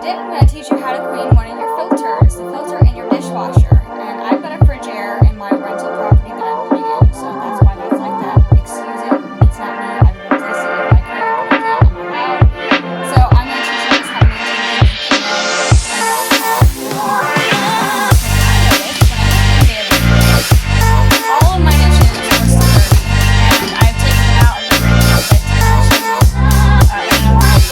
did, I'm going to teach you how to clean one of your filters, the filter in your dishwasher. And I've got a fridge air in my rental property that I'm living in, so that's why that's like that. Excuse it, it's not me. I would replace it if I could, but I can't, I'm not allowed. So I'm going to teach you guys how to maintain all of my dishes were still dirty, and I've taken them out of the fridge a little bit to show you in another video.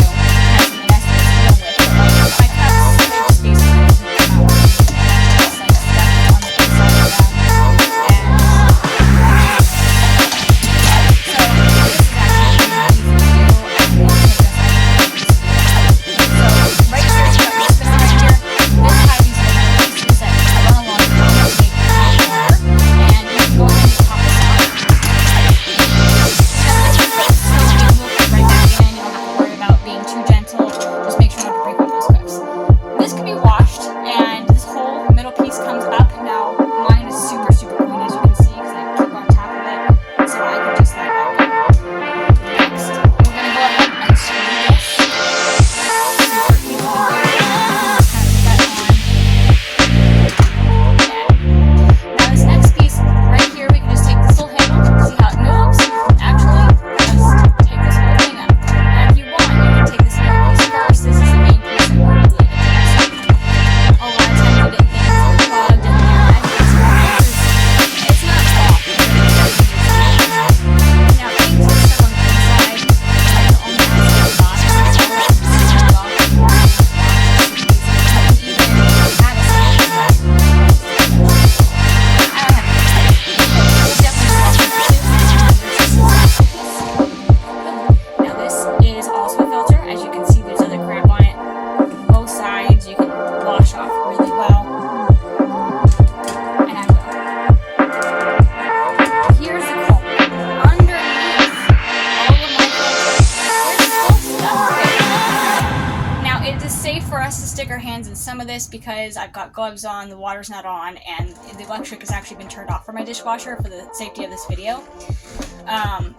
Our hands in some of this because I've got gloves on, the water's not on, and the electric has actually been turned off for my dishwasher for the safety of this video.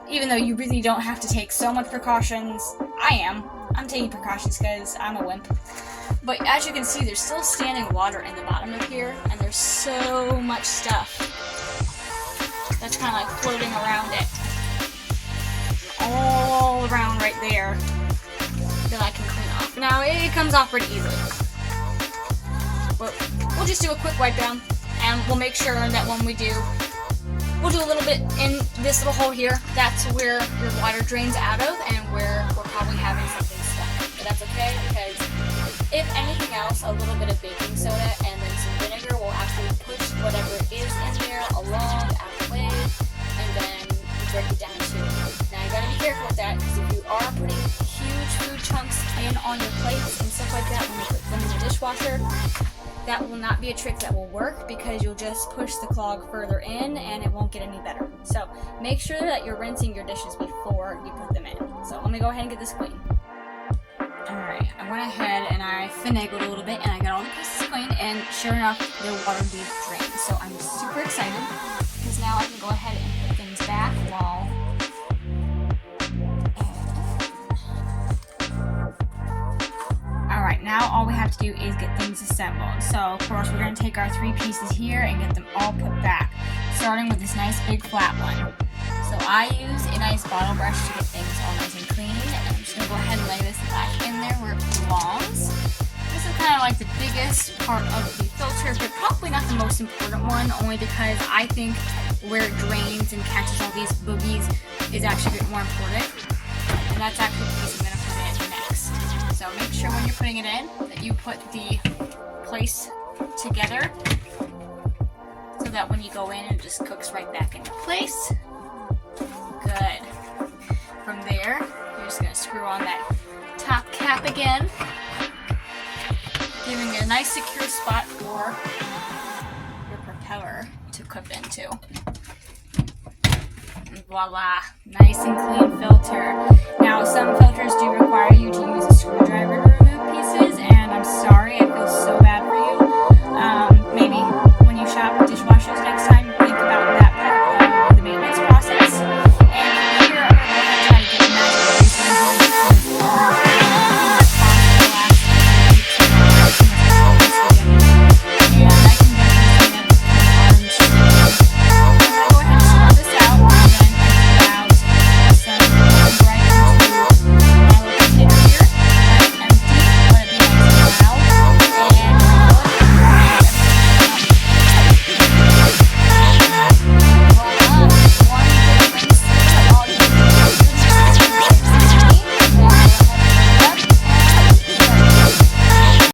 Even though you really don't have to take so much precautions, I'm taking precautions because I'm a wimp. But as you can see, there's still standing water in the bottom of here, and there's so much stuff that's kind of like floating around it. All around right there that I can clean off. Now, it comes off pretty easily. We'll just do a quick wipe down, and we'll make sure that when we do, we'll do a little bit in this little hole here. That's where your water drains out of, and where we're probably having something stuck. But that's okay, because if anything else, a little bit of baking soda and then some vinegar will actually push whatever is in there along out of the way, and then break it down too. Now you gotta be careful with that, because if you are putting huge food chunks in on your plates and stuff like that when you put them in the dishwasher, that will not be a trick that will work, because you'll just push the clog further in and it won't get any better. So make sure that you're rinsing your dishes before you put them in. So let me go ahead and get this clean. Alright, I went ahead and I finagled a little bit and I got all the pieces clean, and sure enough, the water did drain. So I'm super excited, because now I can go ahead and put things back while Alright, now all we have to do is get things assembled. So, of course, we're going to take our 3 pieces here and get them all put back, starting with this nice big flat one. So I use a nice bottle brush to get things all nice and clean, and I'm just going to go ahead and lay this back in there where it belongs. This is kind of like the biggest part of the filter, but probably not the most important one, only because I think where it drains and catches all these boogies is actually a bit more important. And that's actually the piece I'm going to put in next. So make sure when you're putting it in that you put the place together so that when you go in it just cooks right back into place. Good. From there, you're just going to screw on that top cap again, giving it a nice secure spot for your propeller to cook into. And voila, nice and clean filter. Now, some filters do require you to use a screwdriver